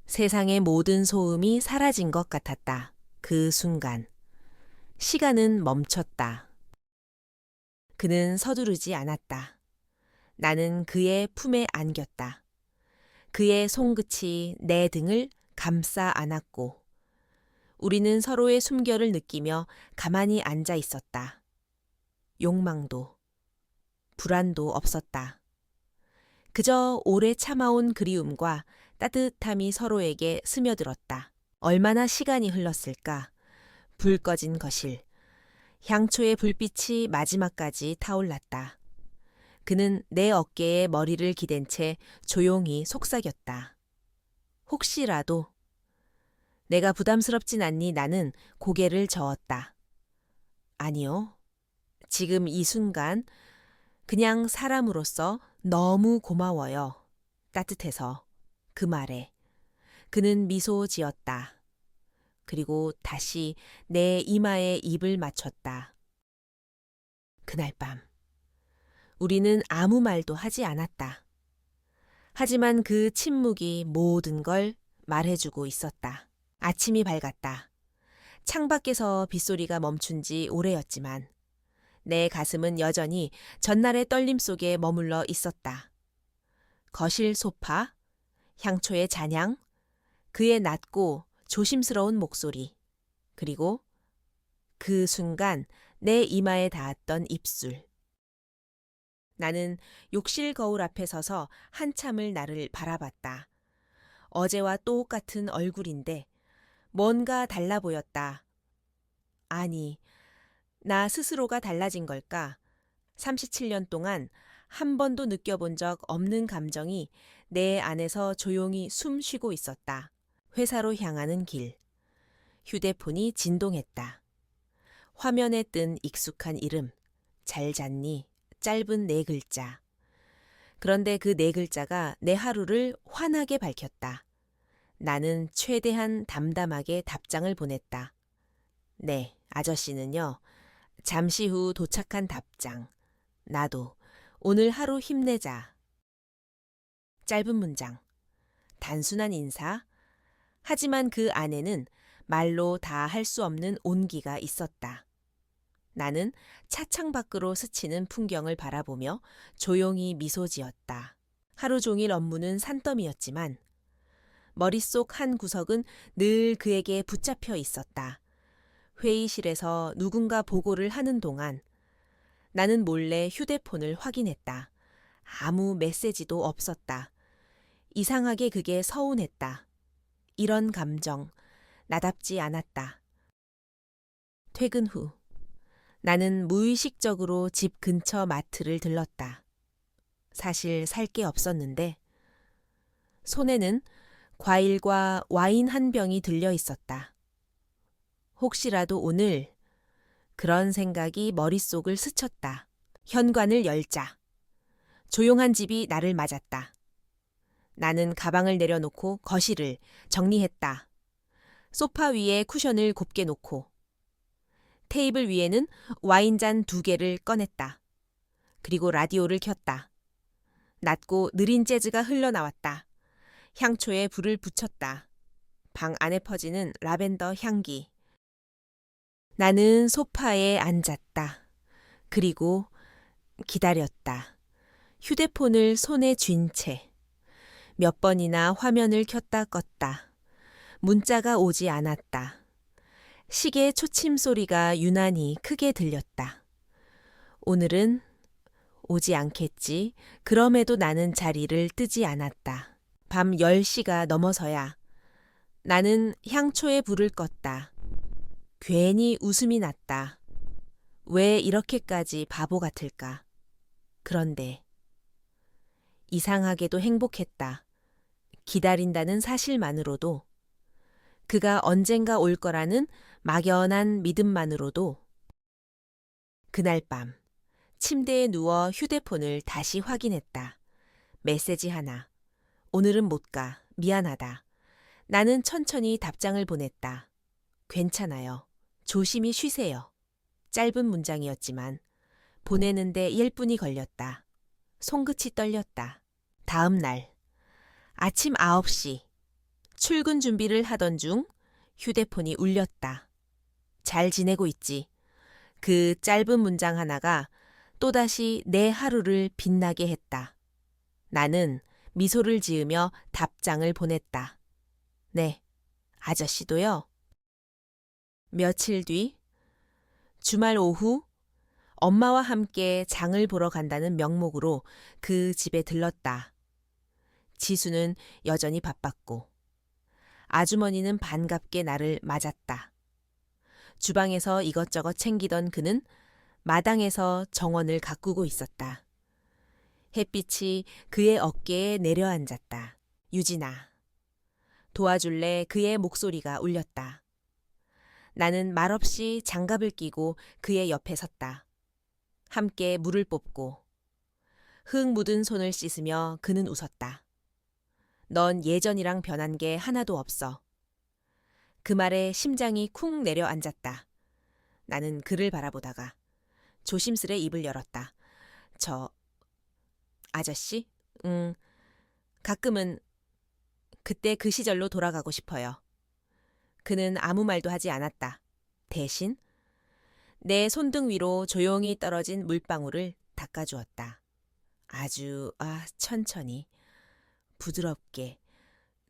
Speaker 1: 세상의 모든 소음이 사라진 것 같았다. 그 순간 시간은 멈췄다. 그는 서두르지 않았다. 나는 그의 품에 안겼다. 그의 손끝이 내 등을 감싸 안았고 우리는 서로의 숨결을 느끼며 가만히 앉아 있었다. 욕망도 불안도 없었다. 그저 오래 참아온 그리움과 따뜻함이 서로에게 스며들었다. 얼마나 시간이 흘렀을까? 불 꺼진 거실. 향초의 불빛이 마지막까지 타올랐다. 그는 내 어깨에 머리를 기댄 채 조용히 속삭였다. 혹시라도. 내가 부담스럽진 않니? 나는 고개를 저었다. 아니요. 지금 이 순간 그냥 사람으로서 너무 고마워요. 따뜻해서. 그 말에 그는 미소 지었다. 그리고 다시 내 이마에 입을 맞췄다. 그날 밤 우리는 아무 말도 하지 않았다. 하지만 그 침묵이 모든 걸 말해주고 있었다. 아침이 밝았다. 창밖에서 빗소리가 멈춘 지 오래였지만 내 가슴은 여전히 전날의 떨림 속에 머물러 있었다. 거실 소파, 향초의 잔향, 그의 낮고 조심스러운 목소리, 그리고 그 순간 내 이마에 닿았던 입술. 나는 욕실 거울 앞에 서서 한참을 나를 바라봤다. 어제와 똑같은 얼굴인데 뭔가 달라 보였다. 아니, 나 스스로가 달라진 걸까? 37년 동안 한 번도 느껴본 적 없는 감정이 내 안에서 조용히 숨 쉬고 있었다. 회사로 향하는 길. 휴대폰이 진동했다. 화면에 뜬 익숙한 이름. 잘 잤니? 짧은 4글자. 그런데 그 4글자가 내 하루를 환하게 밝혔다. 나는 최대한 담담하게 답장을 보냈다. 네, 아저씨는요. 잠시 후 도착한 답장. 나도 오늘 하루 힘내자. 짧은 문장. 단순한 인사. 하지만 그 안에는 말로 다 할 수 없는 온기가 있었다. 나는 차창 밖으로 스치는 풍경을 바라보며 조용히 미소 지었다. 하루 종일 업무는 산더미였지만 머릿속 한 구석은 늘 그에게 붙잡혀 있었다. 회의실에서 누군가 보고를 하는 동안 나는 몰래 휴대폰을 확인했다. 아무 메시지도 없었다. 이상하게 그게 서운했다. 이런 감정, 나답지 않았다. 퇴근 후 나는 무의식적으로 집 근처 마트를 들렀다. 사실 살 게 없었는데 손에는 과일과 와인 한 병이 들려 있었다. 혹시라도 오늘 그런 생각이 머릿속을 스쳤다. 현관을 열자. 조용한 집이 나를 맞았다. 나는 가방을 내려놓고 거실을 정리했다. 소파 위에 쿠션을 곱게 놓고 테이블 위에는 와인잔 2개를 꺼냈다. 그리고 라디오를 켰다. 낮고 느린 재즈가 흘러나왔다. 향초에 불을 붙였다. 방 안에 퍼지는 라벤더 향기. 나는 소파에 앉았다. 그리고 기다렸다. 휴대폰을 손에 쥔 채. 몇 번이나 화면을 켰다 껐다. 문자가 오지 않았다. 시계 초침 소리가 유난히 크게 들렸다. 오늘은 오지 않겠지. 그럼에도 나는 자리를 뜨지 않았다. 밤 10시가 넘어서야 나는 향초에 불을 껐다. 괜히 웃음이 났다. 왜 이렇게까지 바보 같을까? 그런데 이상하게도 행복했다. 기다린다는 사실만으로도, 그가 언젠가 올 거라는 막연한 믿음만으로도 그날 밤 침대에 누워 휴대폰을 다시 확인했다. 메시지 하나. 오늘은 못 가. 미안하다. 나는 천천히 답장을 보냈다. 괜찮아요. 조심히 쉬세요. 짧은 문장이었지만 보내는데 1분이 걸렸다. 손끝이 떨렸다. 다음 날 아침 9시 출근 준비를 하던 중 휴대폰이 울렸다. 잘 지내고 있지. 그 짧은 문장 하나가 또다시 내 하루를 빛나게 했다. 나는 미소를 지으며 답장을 보냈다. 네, 아저씨도요. 며칠 뒤 주말 오후 엄마와 함께 장을 보러 간다는 명목으로 그 집에 들렀다. 지수는 여전히 바빴고 아주머니는 반갑게 나를 맞았다. 주방에서 이것저것 챙기던 그는 마당에서 정원을 가꾸고 있었다. 햇빛이 그의 어깨에 내려앉았다. 유진아, 도와줄래? 그의 목소리가 울렸다. 나는 말없이 장갑을 끼고 그의 옆에 섰다. 함께 물을 뽑고 흙 묻은 손을 씻으며 그는 웃었다. 넌 예전이랑 변한 게 하나도 없어. 그 말에 심장이 쿵 내려앉았다. 나는 그를 바라보다가 조심스레 입을 열었다. 아저씨? 가끔은 그때 그 시절로 돌아가고 싶어요. 그는 아무 말도 하지 않았다. 대신 내 손등 위로 조용히 떨어진 물방울을 닦아주었다. 아주 천천히, 부드럽게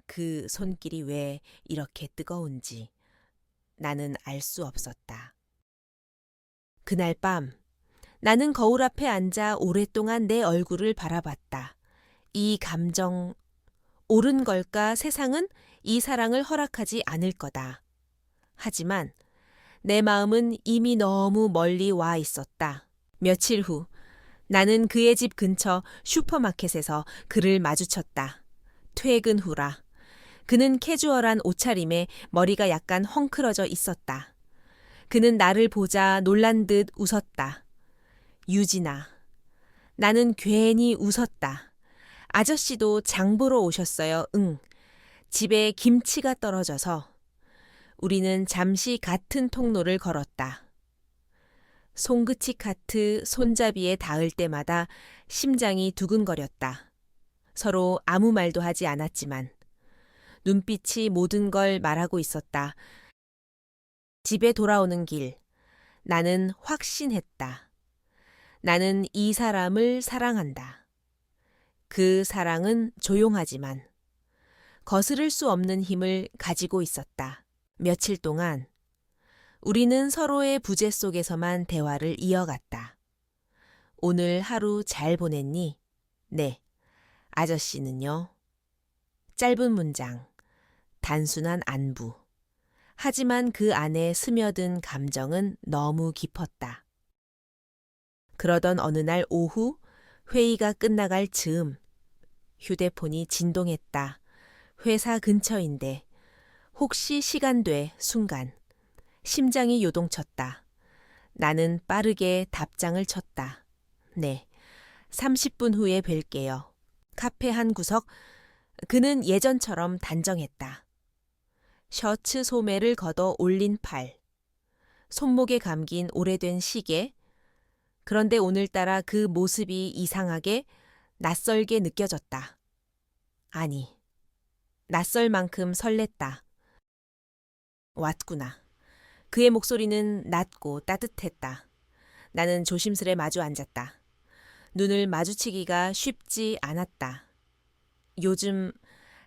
Speaker 1: 그 손길이 왜 이렇게 뜨거운지 나는 알 수 없었다. 그날 밤 나는 거울 앞에 앉아 오랫동안 내 얼굴을 바라봤다. 이 감정 옳은 걸까? 세상은 이 사랑을 허락하지 않을 거다. 하지만 내 마음은 이미 너무 멀리 와 있었다. 며칠 후 나는 그의 집 근처 슈퍼마켓에서 그를 마주쳤다. 퇴근 후라. 그는 캐주얼한 옷차림에 머리가 약간 헝클어져 있었다. 그는 나를 보자 놀란 듯 웃었다. 유진아. 나는 괜히 웃었다. 아저씨도 장 보러 오셨어요. 응. 집에 김치가 떨어져서. 우리는 잠시 같은 통로를 걸었다. 송그치 카트 손잡이에 닿을 때마다 심장이 두근거렸다. 서로 아무 말도 하지 않았지만 눈빛이 모든 걸 말하고 있었다. 집에 돌아오는 길, 나는 확신했다. 나는 이 사람을 사랑한다. 그 사랑은 조용하지만 거스를 수 없는 힘을 가지고 있었다. 며칠 동안 우리는 서로의 부재 속에서만 대화를 이어갔다. 오늘 하루 잘 보냈니? 네. 아저씨는요? 짧은 문장, 단순한 안부. 하지만 그 안에 스며든 감정은 너무 깊었다. 그러던 어느 날 오후 회의가 끝나갈 즈음 휴대폰이 진동했다. 회사 근처인데 혹시 시간 돼 순간 심장이 요동쳤다. 나는 빠르게 답장을 쳤다. 네, 30분 후에 뵐게요. 카페 한 구석, 그는 예전처럼 단정했다. 셔츠 소매를 걷어 올린 팔, 손목에 감긴 오래된 시계. 그런데 오늘따라 그 모습이 이상하게 낯설게 느껴졌다. 아니, 낯설 만큼 설렜다. 왔구나. 그의 목소리는 낮고 따뜻했다. 나는 조심스레 마주 앉았다. 눈을 마주치기가 쉽지 않았다. 요즘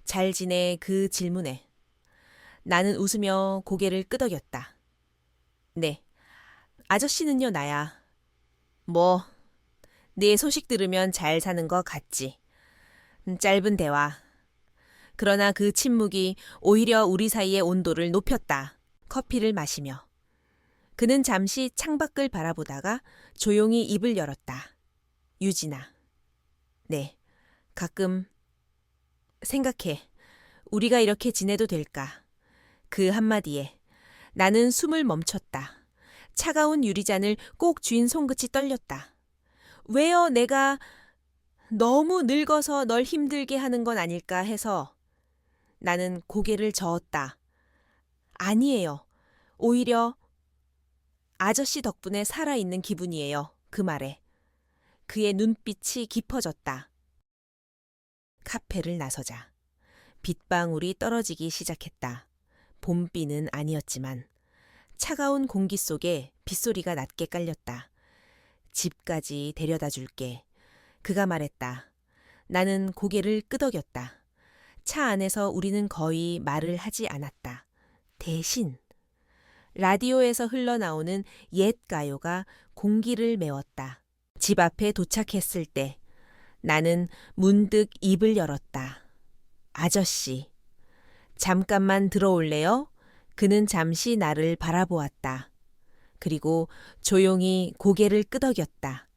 Speaker 1: 잘 지내? 그 질문에 나는 웃으며 고개를 끄덕였다. 네, 아저씨는요 나야. 뭐, 네 소식 들으면 잘 사는 것 같지. 짧은 대화. 그러나 그 침묵이 오히려 우리 사이의 온도를 높였다. 커피를 마시며. 그는 잠시 창밖을 바라보다가 조용히 입을 열었다. 유진아. 네, 가끔 생각해. 우리가 이렇게 지내도 될까? 그 한마디에 나는 숨을 멈췄다. 차가운 유리잔을 꼭 쥔 손끝이 떨렸다. 왜요? 내가 너무 늙어서 널 힘들게 하는 건 아닐까 해서 나는 고개를 저었다. 아니에요. 오히려 아저씨 덕분에 살아있는 기분이에요. 그 말에. 그의 눈빛이 깊어졌다. 카페를 나서자. 빗방울이 떨어지기 시작했다. 봄비는 아니었지만 차가운 공기 속에 빗소리가 낮게 깔렸다. 집까지 데려다 줄게. 그가 말했다. 나는 고개를 끄덕였다. 차 안에서 우리는 거의 말을 하지 않았다. 대신 라디오에서 흘러나오는 옛 가요가 공기를 메웠다. 집 앞에 도착했을 때 나는 문득 입을 열었다. 아저씨, 잠깐만 들어올래요? 그는 잠시 나를 바라보았다. 그리고 조용히 고개를 끄덕였다.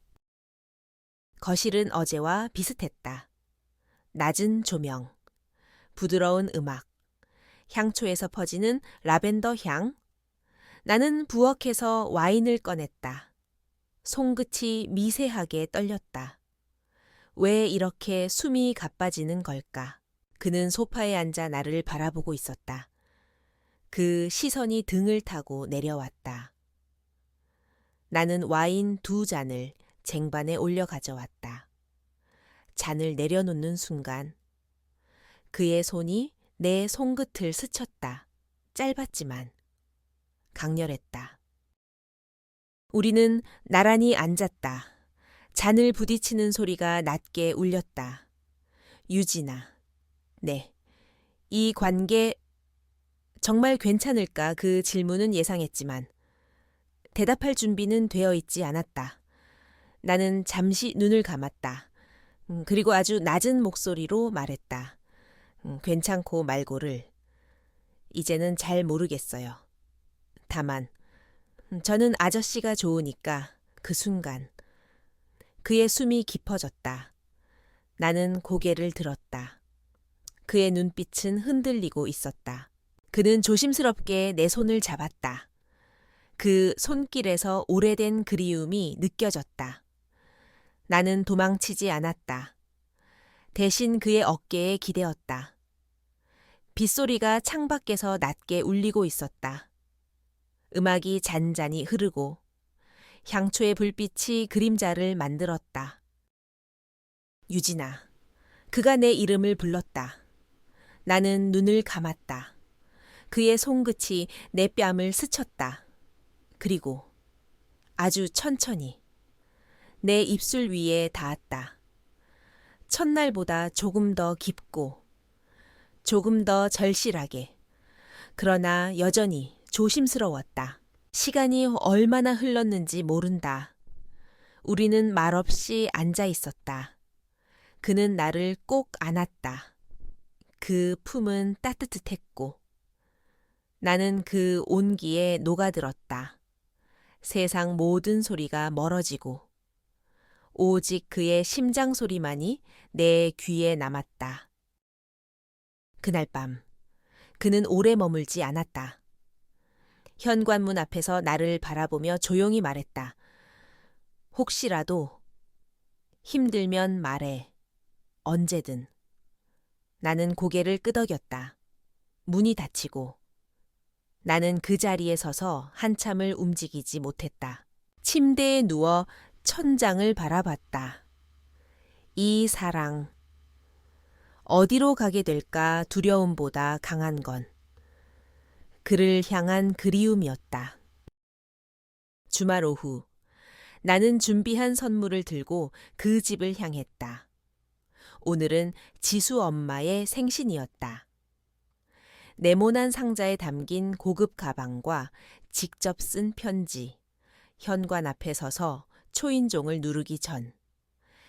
Speaker 1: 거실은 어제와 비슷했다. 낮은 조명, 부드러운 음악, 향초에서 퍼지는 라벤더 향. 나는 부엌에서 와인을 꺼냈다. 손끝이 미세하게 떨렸다. 왜 이렇게 숨이 가빠지는 걸까? 그는 소파에 앉아 나를 바라보고 있었다. 그 시선이 등을 타고 내려왔다. 나는 와인 2잔을 쟁반에 올려 가져왔다. 잔을 내려놓는 순간 그의 손이 내 손끝을 스쳤다. 짧았지만 강렬했다. 우리는 나란히 앉았다. 잔을 부딪히는 소리가 낮게 울렸다. 유진아, 네, 이 관계 정말 괜찮을까? 그 질문은 예상했지만 대답할 준비는 되어 있지 않았다. 나는 잠시 눈을 감았다. 그리고 아주 낮은 목소리로 말했다. 괜찮고 말고를 이제는 잘 모르겠어요. 다만 저는 아저씨가 좋으니까 그 순간 그의 숨이 깊어졌다. 나는 고개를 들었다. 그의 눈빛은 흔들리고 있었다. 그는 조심스럽게 내 손을 잡았다. 그 손길에서 오래된 그리움이 느껴졌다. 나는 도망치지 않았다. 대신 그의 어깨에 기대었다. 빗소리가 창밖에서 낮게 울리고 있었다. 음악이 잔잔히 흐르고 향초의 불빛이 그림자를 만들었다. 유진아, 그가 내 이름을 불렀다. 나는 눈을 감았다. 그의 손끝이 내 뺨을 스쳤다. 그리고 아주 천천히 내 입술 위에 닿았다. 첫날보다 조금 더 깊고 조금 더 절실하게, 그러나 여전히 조심스러웠다. 시간이 얼마나 흘렀는지 모른다. 우리는 말없이 앉아 있었다. 그는 나를 꼭 안았다. 그 품은 따뜻했고 나는 그 온기에 녹아들었다. 세상 모든 소리가 멀어지고 오직 그의 심장 소리만이 내 귀에 남았다. 그날 밤 그는 오래 머물지 않았다. 현관문 앞에서 나를 바라보며 조용히 말했다. 혹시라도 힘들면 말해. 언제든. 나는 고개를 끄덕였다. 문이 닫히고 나는 그 자리에 서서 한참을 움직이지 못했다. 침대에 누워 천장을 바라봤다. 이 사랑. 어디로 가게 될까 두려움보다 강한 건 그를 향한 그리움이었다. 주말 오후 나는 준비한 선물을 들고 그 집을 향했다. 오늘은 지수 엄마의 생신이었다. 네모난 상자에 담긴 고급 가방과 직접 쓴 편지, 현관 앞에 서서 초인종을 누르기 전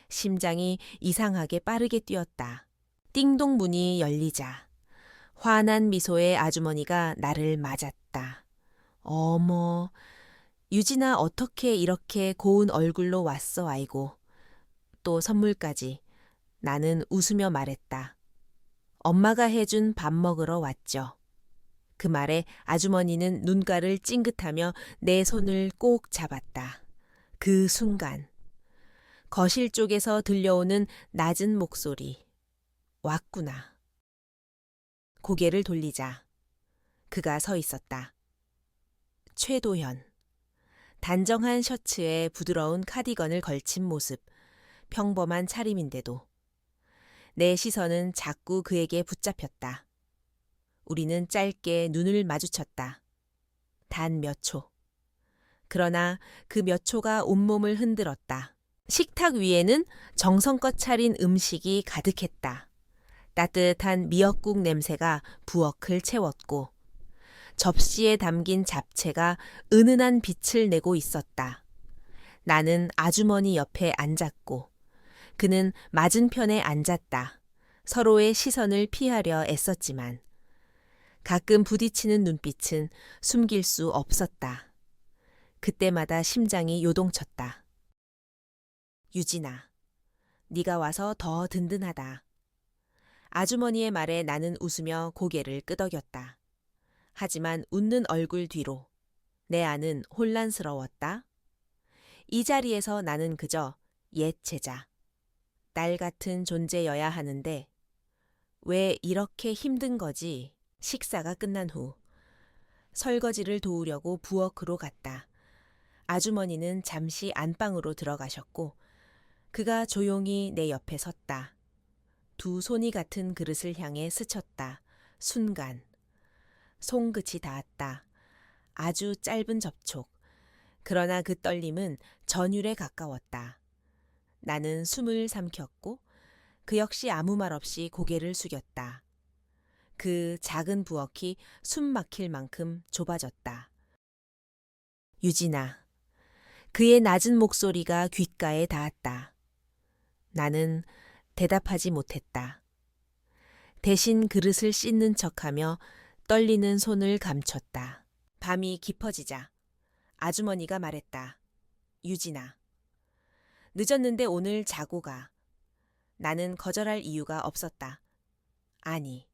Speaker 1: 심장이 이상하게 빠르게 뛰었다. 띵동 문이 열리자 환한 미소의 아주머니가 나를 맞았다. 어머, 유진아 어떻게 이렇게 고운 얼굴로 왔어 아이고. 또 선물까지. 나는 웃으며 말했다. 엄마가 해준 밥 먹으러 왔죠. 그 말에 아주머니는 눈가를 찡긋하며 내 손을 꼭 잡았다. 그 순간 거실 쪽에서 들려오는 낮은 목소리. 왔구나. 고개를 돌리자 그가 서 있었다. 최도현. 단정한 셔츠에 부드러운 카디건을 걸친 모습. 평범한 차림인데도 내 시선은 자꾸 그에게 붙잡혔다. 우리는 짧게 눈을 마주쳤다. 단 몇 초. 그러나 그 몇 초가 온몸을 흔들었다. 식탁 위에는 정성껏 차린 음식이 가득했다. 따뜻한 미역국 냄새가 부엌을 채웠고 접시에 담긴 잡채가 은은한 빛을 내고 있었다. 나는 아주머니 옆에 앉았고 그는 맞은편에 앉았다. 서로의 시선을 피하려 애썼지만 가끔 부딪히는 눈빛은 숨길 수 없었다. 그때마다 심장이 요동쳤다. 유진아, 네가 와서 더 든든하다. 아주머니의 말에 나는 웃으며 고개를 끄덕였다. 하지만 웃는 얼굴 뒤로 내 안은 혼란스러웠다. 이 자리에서 나는 그저 옛 제자, 딸 같은 존재여야 하는데 왜 이렇게 힘든 거지? 식사가 끝난 후 설거지를 도우려고 부엌으로 갔다. 아주머니는 잠시 안방으로 들어가셨고 그가 조용히 내 옆에 섰다. 두 손이 같은 그릇을 향해 스쳤다. 순간 손끝이 닿았다. 아주 짧은 접촉. 그러나 그 떨림은 전율에 가까웠다. 나는 숨을 삼켰고 그 역시 아무 말 없이 고개를 숙였다. 그 작은 부엌이 숨 막힐 만큼 좁아졌다. 유진아. 그의 낮은 목소리가 귓가에 닿았다. 나는 대답하지 못했다. 대신 그릇을 씻는 척하며 떨리는 손을 감췄다. 밤이 깊어지자 아주머니가 말했다. 유진아. 늦었는데 오늘 자고 가. 나는 거절할 이유가 없었다. 아니,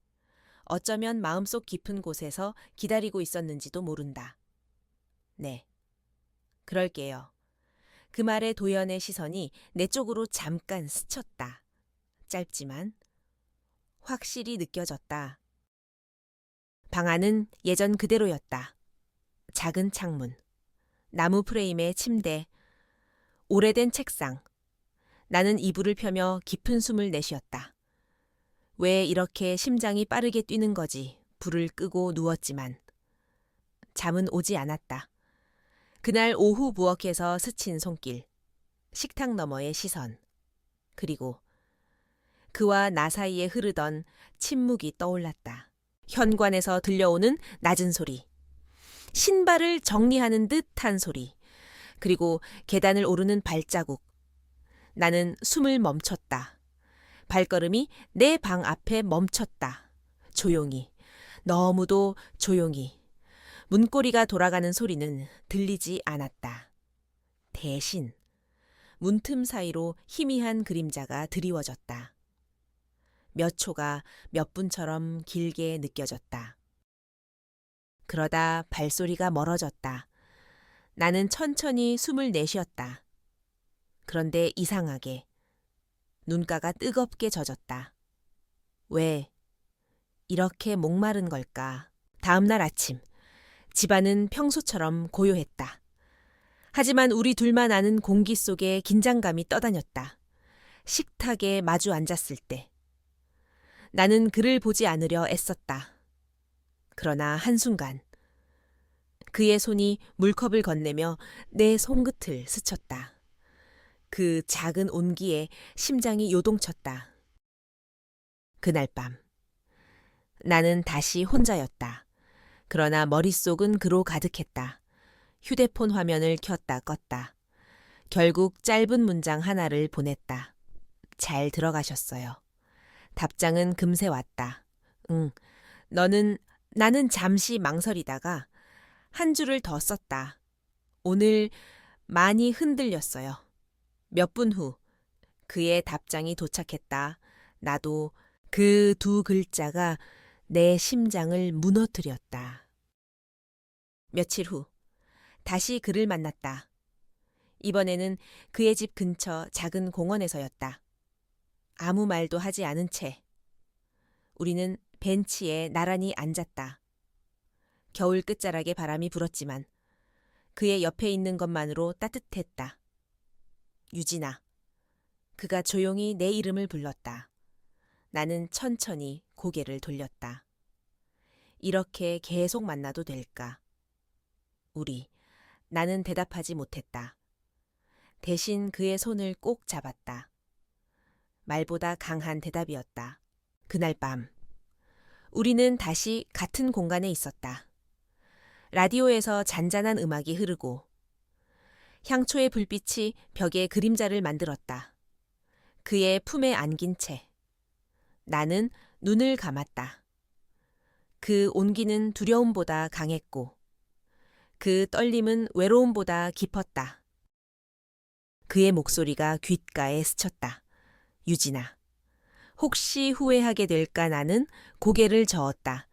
Speaker 1: 어쩌면 마음속 깊은 곳에서 기다리고 있었는지도 모른다. 네, 그럴게요. 그 말에 도연의 시선이 내 쪽으로 잠깐 스쳤다. 짧지만 확실히 느껴졌다. 방 안은 예전 그대로였다. 작은 창문, 나무 프레임의 침대, 오래된 책상. 나는 이불을 펴며 깊은 숨을 내쉬었다. 왜 이렇게 심장이 빠르게 뛰는 거지? 불을 끄고 누웠지만 잠은 오지 않았다. 그날 오후 부엌에서 스친 손길, 식탁 너머의 시선, 그리고 그와 나 사이에 흐르던 침묵이 떠올랐다. 현관에서 들려오는 낮은 소리, 신발을 정리하는 듯한 소리, 그리고 계단을 오르는 발자국. 나는 숨을 멈췄다. 발걸음이 내 방 앞에 멈췄다. 조용히, 너무도 조용히. 문고리가 돌아가는 소리는 들리지 않았다. 대신 문틈 사이로 희미한 그림자가 드리워졌다. 몇 초가 몇 분처럼 길게 느껴졌다. 그러다 발소리가 멀어졌다. 나는 천천히 숨을 내쉬었다. 그런데 이상하게 눈가가 뜨겁게 젖었다. 왜 이렇게 목마른 걸까? 다음 날 아침, 집안은 평소처럼 고요했다. 하지만 우리 둘만 아는 공기 속에 긴장감이 떠다녔다. 식탁에 마주 앉았을 때. 나는 그를 보지 않으려 애썼다. 그러나 한순간 그의 손이 물컵을 건네며 내 손끝을 스쳤다. 그 작은 온기에 심장이 요동쳤다. 그날 밤 나는 다시 혼자였다. 그러나 머릿속은 그로 가득했다. 휴대폰 화면을 켰다 껐다. 결국 짧은 문장 하나를 보냈다. 잘 들어가셨어요. 답장은 금세 왔다. 응, 나는 잠시 망설이다가 한 줄을 더 썼다. 오늘 많이 흔들렸어요. 몇 분 후 그의 답장이 도착했다. 나도 그 두 글자가 내 심장을 무너뜨렸다. 며칠 후 다시 그를 만났다. 이번에는 그의 집 근처 작은 공원에서였다. 아무 말도 하지 않은 채 우리는 벤치에 나란히 앉았다. 겨울 끝자락에 바람이 불었지만 그의 옆에 있는 것만으로 따뜻했다. 유진아. 그가 조용히 내 이름을 불렀다. 나는 천천히 고개를 돌렸다. 이렇게 계속 만나도 될까? 나는 대답하지 못했다. 대신 그의 손을 꼭 잡았다. 말보다 강한 대답이었다. 그날 밤, 우리는 다시 같은 공간에 있었다. 라디오에서 잔잔한 음악이 흐르고 향초의 불빛이 벽에 그림자를 만들었다. 그의 품에 안긴 채 나는 눈을 감았다. 그 온기는 두려움보다 강했고 그 떨림은 외로움보다 깊었다. 그의 목소리가 귓가에 스쳤다. 유진아. 혹시 후회하게 될까 나는 고개를 저었다.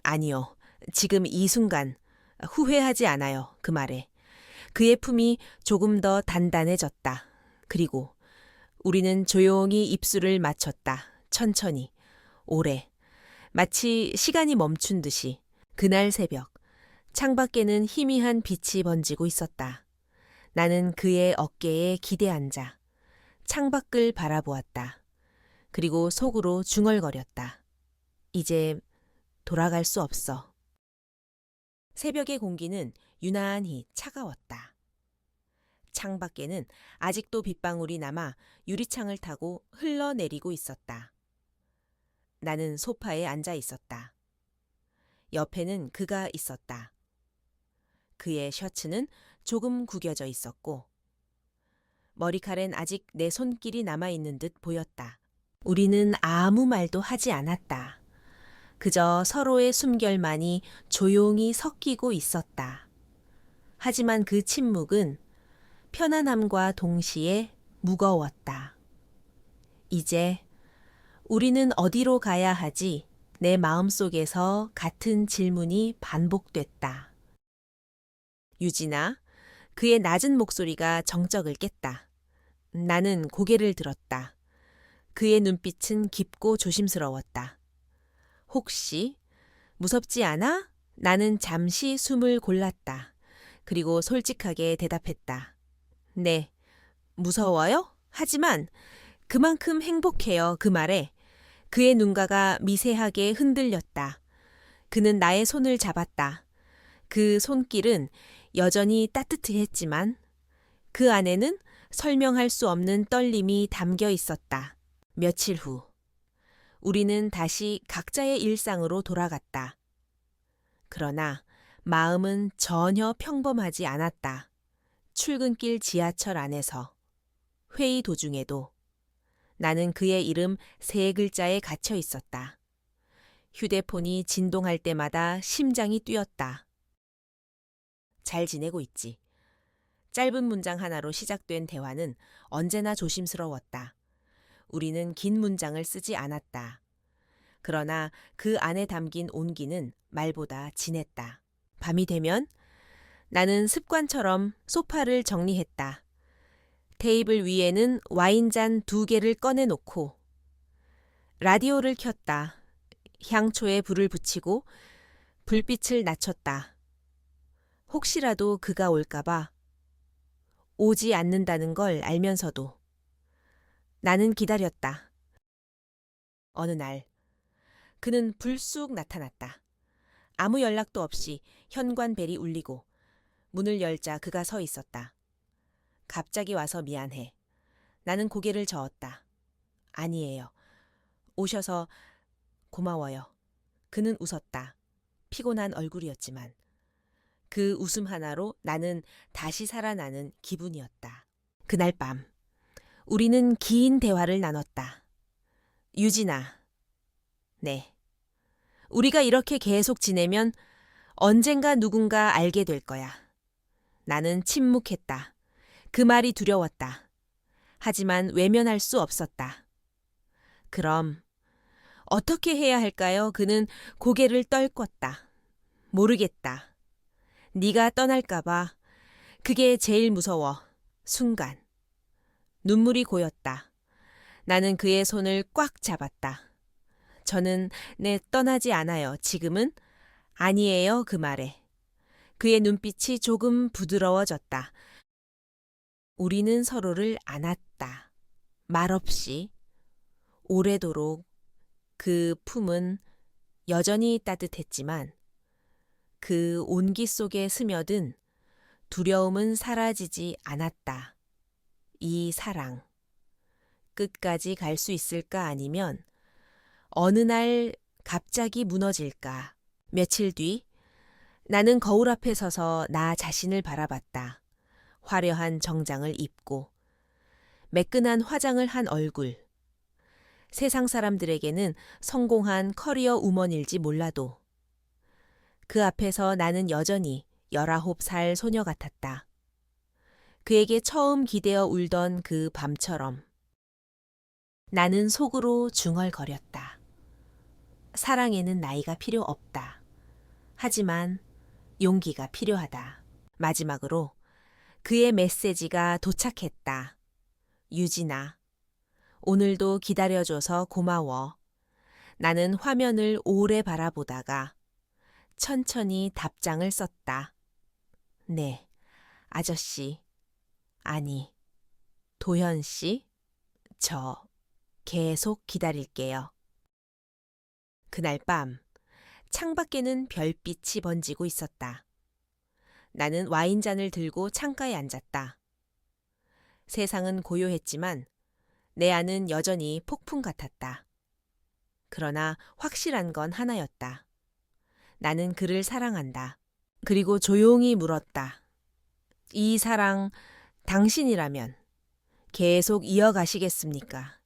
Speaker 1: 아니요. 지금 이 순간 후회하지 않아요. 그 말에. 그의 품이 조금 더 단단해졌다. 그리고 우리는 조용히 입술을 맞췄다. 천천히. 오래. 마치 시간이 멈춘 듯이. 그날 새벽. 창밖에는 희미한 빛이 번지고 있었다. 나는 그의 어깨에 기대앉아 창밖을 바라보았다. 그리고 속으로 중얼거렸다. 이제 돌아갈 수 없어. 새벽의 공기는 유난히 차가웠다. 창밖에는 아직도 빗방울이 남아 유리창을 타고 흘러내리고 있었다. 나는 소파에 앉아 있었다. 옆에는 그가 있었다. 그의 셔츠는 조금 구겨져 있었고 머리칼엔 아직 내 손길이 남아있는 듯 보였다. 우리는 아무 말도 하지 않았다. 그저 서로의 숨결만이 조용히 섞이고 있었다. 하지만 그 침묵은 편안함과 동시에 무거웠다. 이제 우리는 어디로 가야 하지? 내 마음속에서 같은 질문이 반복됐다. 유진아, 그의 낮은 목소리가 정적을 깼다. 나는 고개를 들었다. 그의 눈빛은 깊고 조심스러웠다. 혹시 무섭지 않아? 나는 잠시 숨을 골랐다. 그리고 솔직하게 대답했다. 네, 무서워요? 하지만 그만큼 행복해요. 그 말에 그의 눈가가 미세하게 흔들렸다. 그는 나의 손을 잡았다. 그 손길은 여전히 따뜻했지만 그 안에는 설명할 수 없는 떨림이 담겨 있었다. 며칠 후, 우리는 다시 각자의 일상으로 돌아갔다. 그러나 마음은 전혀 평범하지 않았다. 출근길 지하철 안에서, 회의 도중에도 나는 그의 이름 3글자에 갇혀 있었다. 휴대폰이 진동할 때마다 심장이 뛰었다. 잘 지내고 있지. 짧은 문장 하나로 시작된 대화는 언제나 조심스러웠다. 우리는 긴 문장을 쓰지 않았다. 그러나 그 안에 담긴 온기는 말보다 진했다. 밤이 되면 나는 습관처럼 소파를 정리했다. 테이블 위에는 와인잔 2개를 꺼내놓고 라디오를 켰다. 향초에 불을 붙이고 불빛을 낮췄다. 혹시라도 그가 올까봐 오지 않는다는 걸 알면서도 나는 기다렸다. 어느 날 그는 불쑥 나타났다. 아무 연락도 없이 현관벨이 울리고 문을 열자 그가 서 있었다. 갑자기 와서 미안해. 나는 고개를 저었다. 아니에요. 오셔서 고마워요. 그는 웃었다. 피곤한 얼굴이었지만 그 웃음 하나로 나는 다시 살아나는 기분이었다. 그날 밤 우리는 긴 대화를 나눴다. 유진아. 네. 우리가 이렇게 계속 지내면 언젠가 누군가 알게 될 거야. 나는 침묵했다. 그 말이 두려웠다. 하지만 외면할 수 없었다. 그럼 어떻게 해야 할까요? 그는 고개를 떨궜다. 모르겠다. 네가 떠날까봐. 그게 제일 무서워. 순간. 눈물이 고였다. 나는 그의 손을 꽉 잡았다. 저는 네 떠나지 않아요. 지금은? 아니에요. 그 말에. 그의 눈빛이 조금 부드러워졌다. 우리는 서로를 안았다. 말없이. 오래도록 그 품은 여전히 따뜻했지만 그 온기 속에 스며든 두려움은 사라지지 않았다. 이 사랑. 끝까지 갈 수 있을까 아니면 어느 날 갑자기 무너질까. 며칠 뒤 나는 거울 앞에 서서 나 자신을 바라봤다. 화려한 정장을 입고 매끈한 화장을 한 얼굴. 세상 사람들에게는 성공한 커리어 우먼일지 몰라도 그 앞에서 나는 여전히 19살 소녀 같았다. 그에게 처음 기대어 울던 그 밤처럼 나는 속으로 중얼거렸다. 사랑에는 나이가 필요 없다. 하지만 용기가 필요하다. 마지막으로 그의 메시지가 도착했다. 유진아, 오늘도 기다려줘서 고마워. 나는 화면을 오래 바라보다가 천천히 답장을 썼다. 네, 아저씨. 아니, 도현 씨? 저 계속 기다릴게요. 그날 밤 창밖에는 별빛이 번지고 있었다. 나는 와인잔을 들고 창가에 앉았다. 세상은 고요했지만 내 안은 여전히 폭풍 같았다. 그러나 확실한 건 하나였다. 나는 그를 사랑한다. 그리고 조용히 물었다. 이 사랑 당신이라면 계속 이어가시겠습니까?